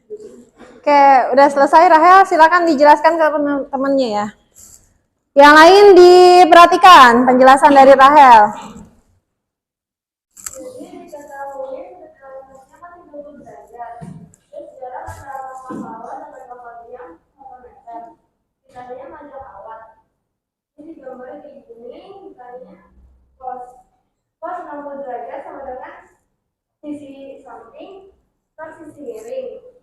Oke, udah selesai Rahel, silakan dijelaskan ke teman-temannya ya. Yang lain diperhatikan penjelasan dari Rahel. Jadi diketahui derajatnya kan 30 derajat. Terus jarak antara kapal kawat sampai kapal tiang 1 meter. Kitanya panjang kawat. Ini digambarnya kayak gini, misalnya cos 60 derajat sama dengan sisi samping per sisi miring.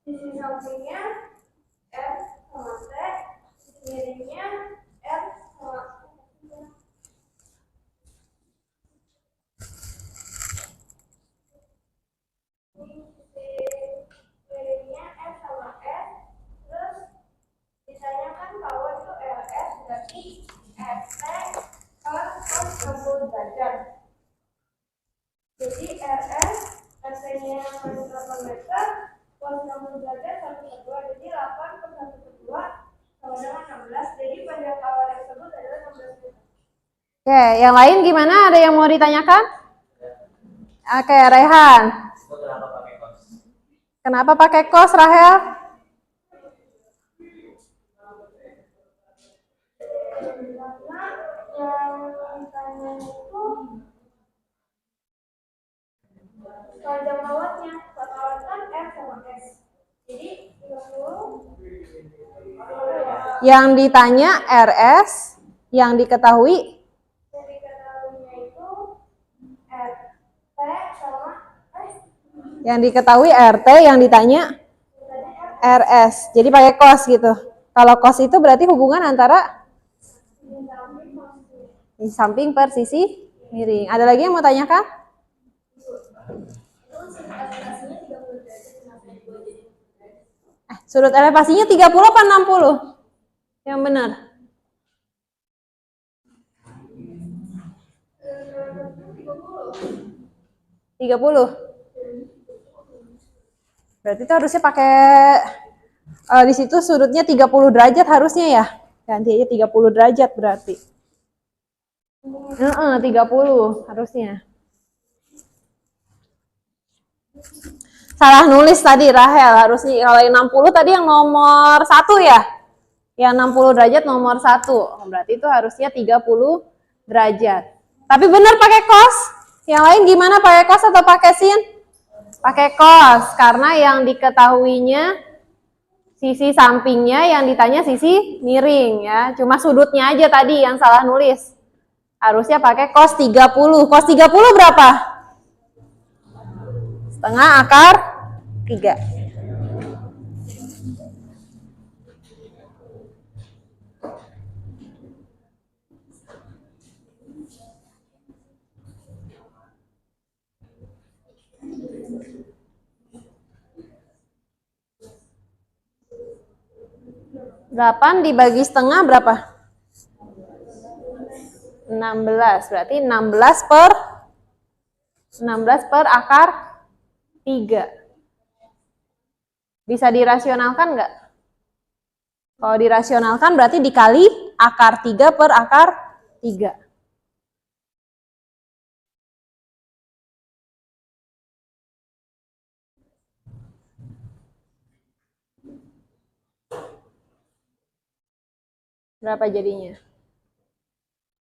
Sisi sampingnya R sama T, sisi miringnya R sama miringnya S sama S, terus ditanyakan kalau itu RS berarti RT per cos 60 derajat. Jadi RS RT-nya 8 meter, cos 60 derajat 1/2, jadi 8 per 1/2 sama dengan 16. Jadi panjang kawat tersebut adalah 16 meter. Oke, yang lain gimana? Ada yang mau ditanyakan? Oke, Rehan. Kenapa pakai kos, Rahel? Karena yang ditanya itu panjang kawatnya, kawat kan R sama S. Jadi 30. Yang ditanya RS, yang diketahui Yang diketahuinya itu RT sama S. yang diketahui RT, yang ditanya RS. Jadi pakai kos gitu. Kalau kos itu berarti hubungan antara di samping per sisi miring. Ada lagi yang mau tanyakan? Sudut elevasinya 30 apa 60? Yang benar. 30. Berarti itu harusnya pakai di situ sudutnya 30 derajat harusnya ya. Ganti aja 30 derajat berarti. 30 harusnya. Salah nulis tadi Rahel, harusnya kalau yang 60 tadi yang nomor 1 ya. Yang 60 derajat nomor 1. Berarti itu harusnya 30 derajat. Tapi benar pakai kos. Yang lain gimana, pakai kos atau pakai sin? Pakai kos, karena yang diketahuinya sisi sampingnya, yang ditanya sisi miring ya. Cuma sudutnya aja tadi yang salah nulis. Harusnya pakai cos 30. Cos 30 berapa? Setengah akar 3. Delapan dibagi setengah berapa? 16. Berarti 16 per akar 3. Bisa dirasionalkan nggak? Kalau dirasionalkan berarti dikali akar 3 per akar 3. Berapa jadinya?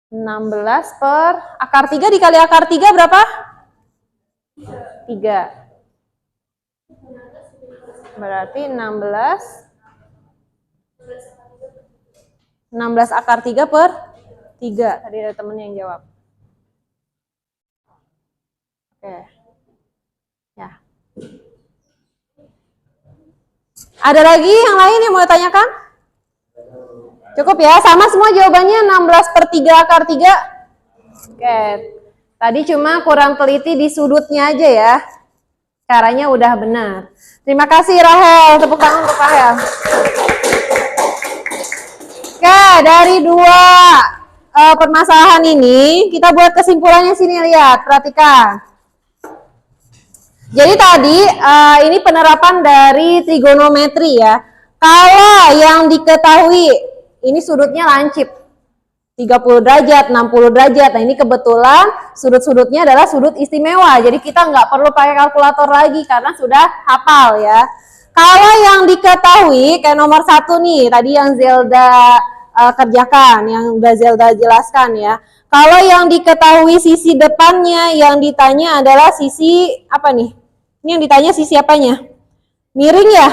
16 per akar 3 dikali akar 3 berapa? 3. Berarti 16 akar 3 per 3. Tadi ada temen yang jawab. Oke. Ya. Ada lagi yang lain yang mau ditanyakan? Cukup ya, sama semua jawabannya 16 per 3 akar 3. Oke, tadi cuma kurang teliti di sudutnya aja ya. Caranya udah benar. Terima kasih Rahel, tepuk tangan untuk Rahel. Oke, dari 2 permasalahan ini, kita buat kesimpulannya sini, lihat, perhatikan. Jadi tadi ini penerapan dari trigonometri ya. Kalau yang diketahui ini sudutnya lancip 30 derajat, 60 derajat. Nah ini kebetulan sudut-sudutnya adalah sudut istimewa. Jadi kita nggak perlu pakai kalkulator lagi karena sudah hafal ya. Kalau yang diketahui, kayak nomor 1 nih, tadi yang Zelda kerjakan, yang udah Zelda jelaskan ya. Kalau yang diketahui sisi depannya, yang ditanya adalah sisi apa nih? Ini yang ditanya sisi apanya? Miring ya?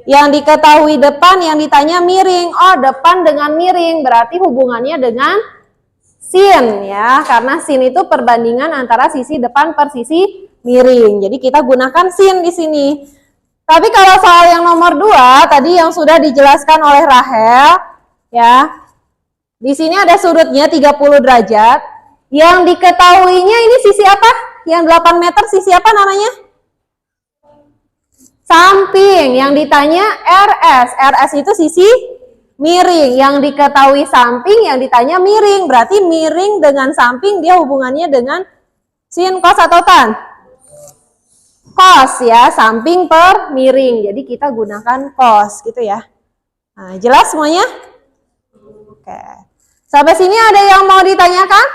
Yang diketahui depan, yang ditanya miring. Oh, depan dengan miring, berarti hubungannya dengan sin ya. Karena sin itu perbandingan antara sisi depan per sisi miring. Jadi kita gunakan sin di sini. Tapi kalau soal yang nomor 2, tadi yang sudah dijelaskan oleh Rahel, ya, di sini ada sudutnya 30 derajat. Yang diketahuinya ini sisi apa? Yang 8 meter sisi apa namanya? Samping. Yang ditanya RS. RS itu sisi miring. Yang diketahui samping, yang ditanya miring. Berarti miring dengan samping dia hubungannya dengan sin, cos, atau tan? Cos ya, samping per miring. Jadi kita gunakan cos gitu ya. Nah, jelas semuanya? Oke. Sampai sini ada yang mau ditanyakan?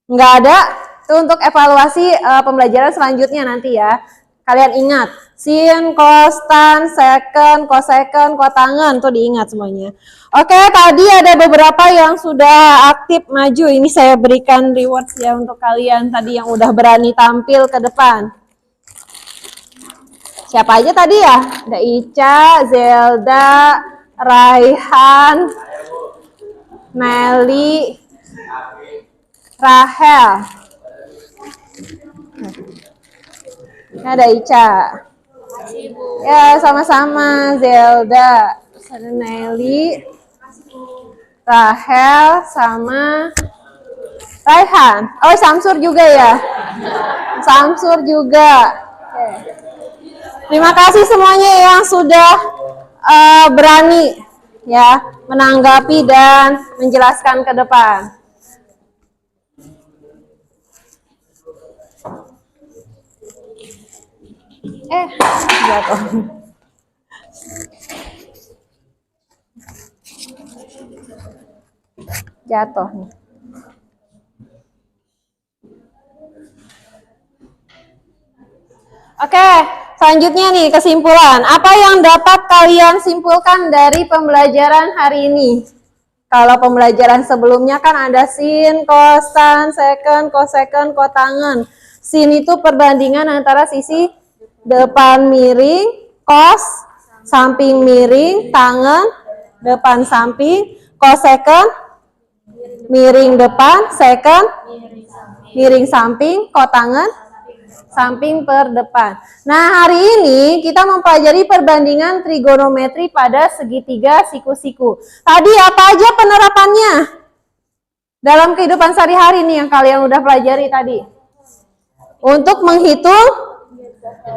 Nggak ada. Itu untuk evaluasi pembelajaran selanjutnya nanti ya. Kalian ingat, sin, cos, tan, secant, cosecant, kotangen, tuh diingat semuanya. Oke, tadi ada beberapa yang sudah aktif maju. Ini saya berikan rewards ya untuk kalian tadi yang udah berani tampil ke depan. Siapa aja tadi ya? Ada Ica, Zelda, Raihan, Nelly, Rahel. Ini ada Ica. Ya, sama-sama Zelda. Terus ada Nelly, Rahel, sama Raihan. Oh, Samsur juga ya? Samsur juga. Oke. Terima kasih semuanya yang sudah berani ya menanggapi dan menjelaskan ke depan. Jatuh. Jatuh nih. Oke, selanjutnya nih kesimpulan. Apa yang dapat kalian simpulkan dari pembelajaran hari ini? Kalau pembelajaran sebelumnya kan ada sin, cos, tan, secant, cosecant, kotangen. Sin itu perbandingan antara sisi depan miring, cos, samping miring, tangen, depan samping, cosecant, miring depan, secant, miring samping, kotangen, samping per depan. Nah, hari ini kita mempelajari perbandingan trigonometri pada segitiga siku-siku. Tadi apa aja penerapannya? Dalam kehidupan sehari-hari nih yang kalian udah pelajari tadi. Untuk menghitung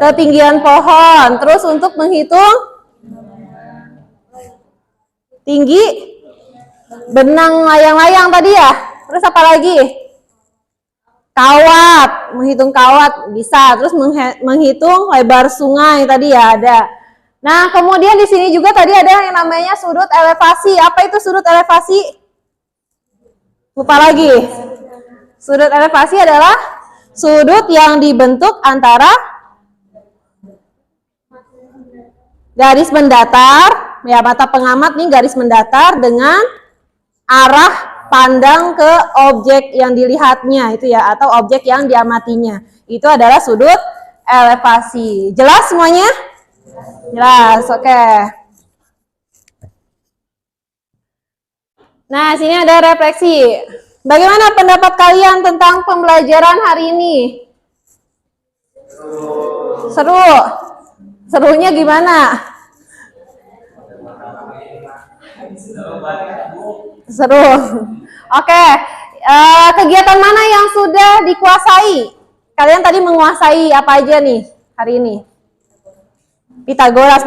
ketinggian pohon, terus untuk menghitung tinggi benang layang-layang tadi ya. Terus apa lagi? Kawat, menghitung kawat bisa, terus menghitung lebar sungai tadi ya ada. Nah, kemudian di sini juga tadi ada yang namanya sudut elevasi. Apa itu sudut elevasi? Lupa lagi. Sudut elevasi adalah sudut yang dibentuk antara garis mendatar, ya mata pengamat nih garis mendatar dengan arah pandang ke objek yang dilihatnya itu ya, atau objek yang diamatinya. Itu adalah sudut elevasi. Jelas semuanya? Jelas, oke. Nah, sini ada refleksi. Bagaimana pendapat kalian tentang pembelajaran hari ini? Seru. Serunya gimana? Seru. Oke. Kegiatan mana yang sudah dikuasai? Kalian tadi menguasai apa aja nih hari ini? Pitagoras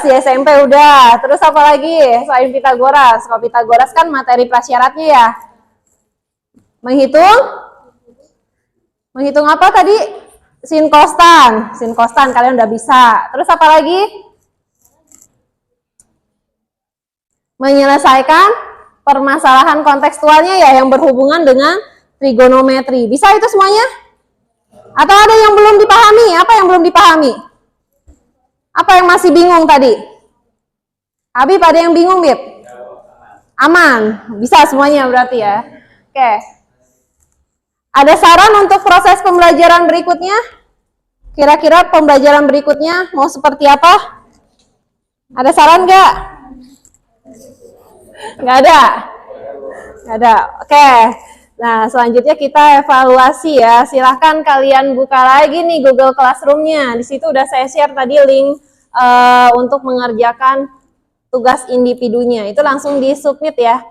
di SMP udah. Terus apa lagi selain Pitagoras? Kalau Pitagoras kan materi prasyaratnya ya. Menghitung apa tadi? Sin kostan. Sin kostan kalian udah bisa. Terus apa lagi? Menyelesaikan permasalahan kontekstualnya ya yang berhubungan dengan trigonometri. Bisa itu semuanya? Atau ada yang belum dipahami? Apa yang belum dipahami? Apa yang masih bingung tadi? Habib, ada yang bingung, Bib? Aman, bisa semuanya berarti ya. Oke. Ada saran untuk proses pembelajaran berikutnya? Kira-kira pembelajaran berikutnya mau seperti apa? Ada saran nggak? Nggak ada? Nggak ada. Oke. Nah, selanjutnya kita evaluasi ya. Silahkan kalian buka lagi nih Google Classroom-nya. Di situ udah saya share tadi link untuk mengerjakan tugas individunya. Itu langsung di-submit ya.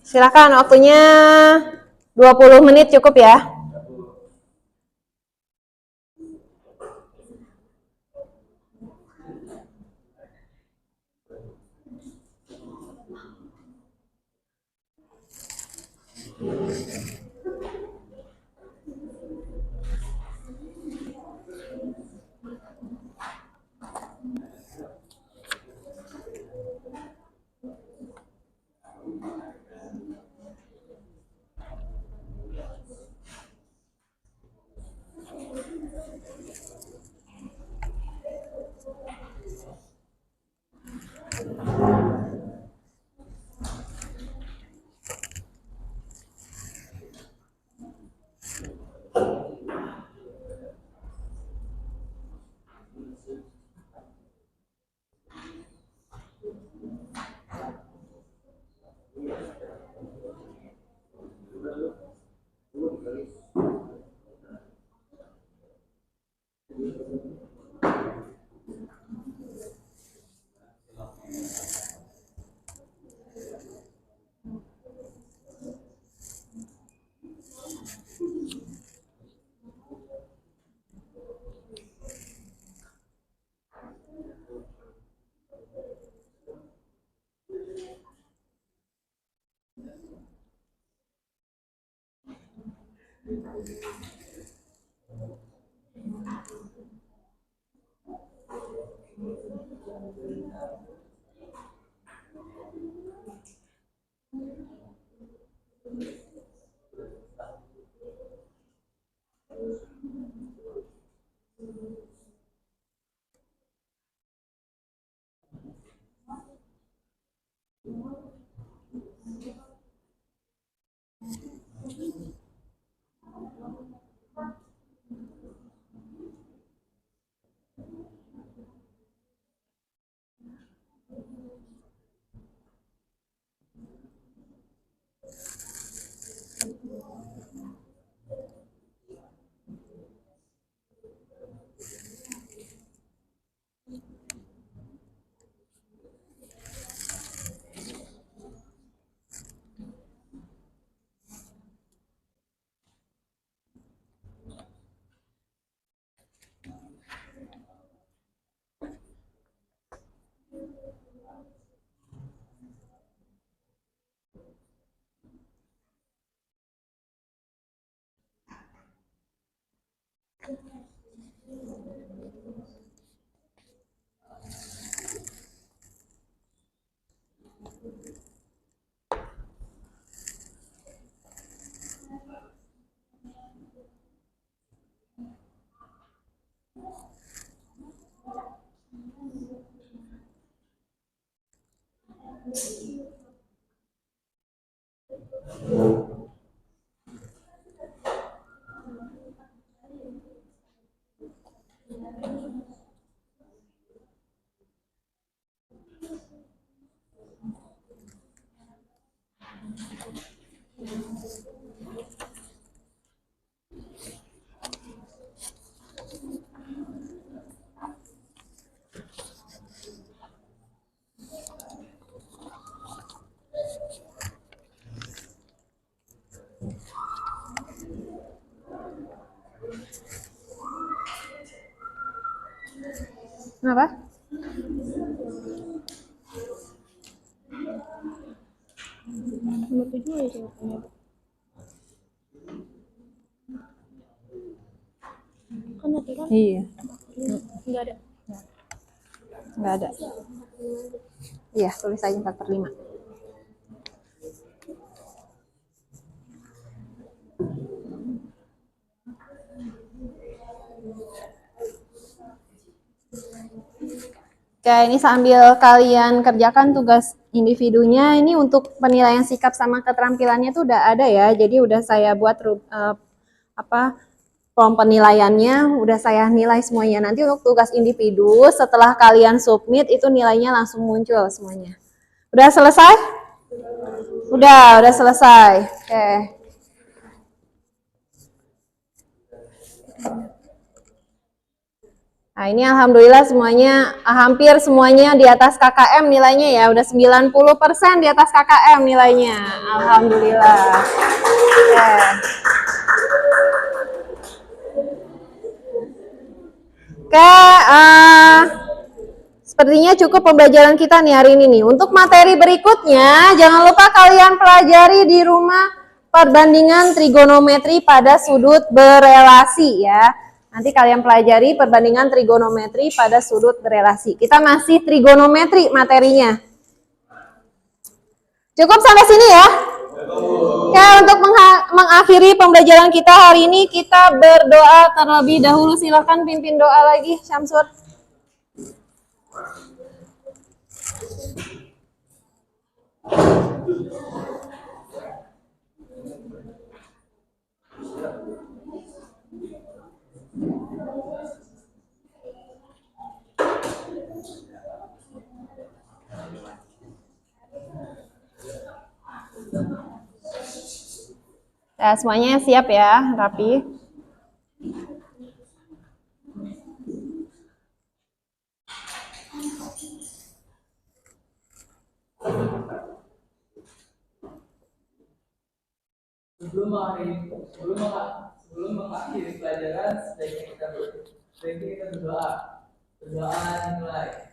Silakan, waktunya 20 menit cukup ya. Kenapa? Nomor 7 ya jawabannya. Kan natural Iya. nggak ada. Nggak ada. Iya, tulis aja 4/5. Oke, ini sambil kalian kerjakan tugas individunya, ini untuk penilaian sikap sama keterampilannya tuh udah ada ya. Jadi udah saya buat form penilaiannya, udah saya nilai semuanya. Nanti untuk tugas individu setelah kalian submit itu nilainya langsung muncul semuanya. Udah selesai? Udah selesai. Oke. Nah, ini alhamdulillah semuanya, hampir semuanya di atas KKM nilainya ya. Udah 90% di atas KKM nilainya. Alhamdulillah. Oke. Oke, sepertinya cukup pembelajaran kita nih hari ini nih. Untuk materi berikutnya, jangan lupa kalian pelajari di rumah perbandingan trigonometri pada sudut berelasi ya. Nanti kalian pelajari perbandingan trigonometri pada sudut berelasi. Kita masih trigonometri materinya. Cukup sampai sini ya. Oke, untuk mengakhiri pembelajaran kita hari ini, kita berdoa terlebih dahulu. Silakan pimpin doa lagi, Syamsur. Nah, semuanya siap ya, rapi. Sebelum mengakhiri pelajaran, sebaiknya kita berdoa. Berdoa dimulai.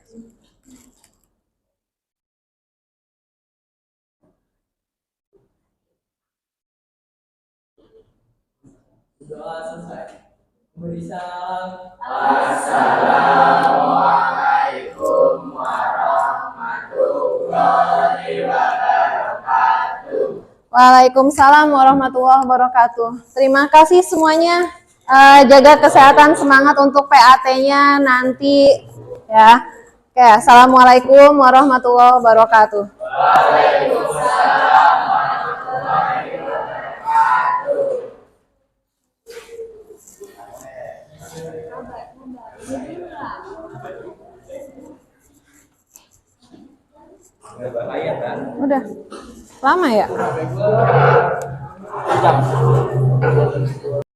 Doa selesai. Beri salam. Assalamualaikum warahmatullahi wabarakatuh. Waalaikumsalam warahmatullahi wabarakatuh. Terima kasih semuanya. Jaga kesehatan, semangat untuk PAT-nya nanti ya. Oke, assalamualaikum warahmatullahi wabarakatuh. Waalaikumsalam warahmatullahi wabarakatuh. Udah lama ya?